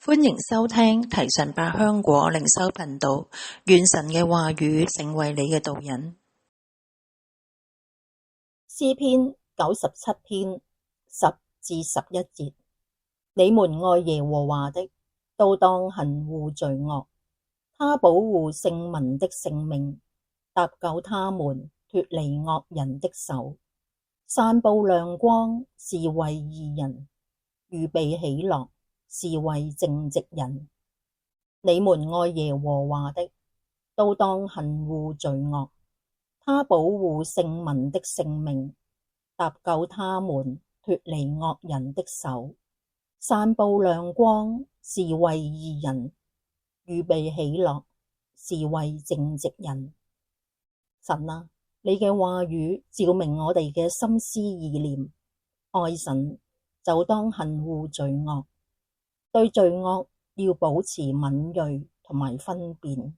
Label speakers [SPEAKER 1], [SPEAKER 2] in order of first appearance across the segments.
[SPEAKER 1] 歡迎收聽提神百香果靈修頻道，願神嘅話語成為你嘅導引。
[SPEAKER 2] 詩篇97篇10至11節，你們愛耶和華的，都當恨惡罪惡。他保護聖民的性命，搭救他們脫離惡人的手。散布亮光是為義人，預備喜樂是為正直人。你們愛耶和華的，都當恨惡罪惡。他保護聖民的性命，搭救他們脫離惡人的手。散布亮光是為義人，預備喜樂是為正直人。神啊，你嘅話語照明我哋嘅心思意念，愛神就當恨惡罪惡，對罪惡要保持敏銳同埋分辨。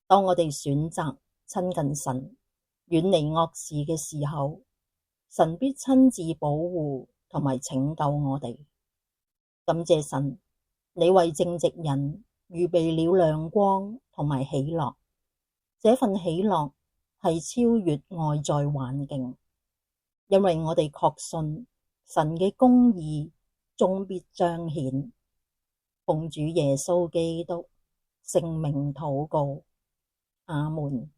[SPEAKER 2] 當我哋選擇親近神，遠離惡事嘅時候，神必親自保護同埋拯救我哋。感謝神，你為正直人預備了亮光同埋喜樂，這份喜樂係超越外在環境，因為我哋確信神嘅公義終必彰顯。奉主耶穌基督聖名禱告，阿們。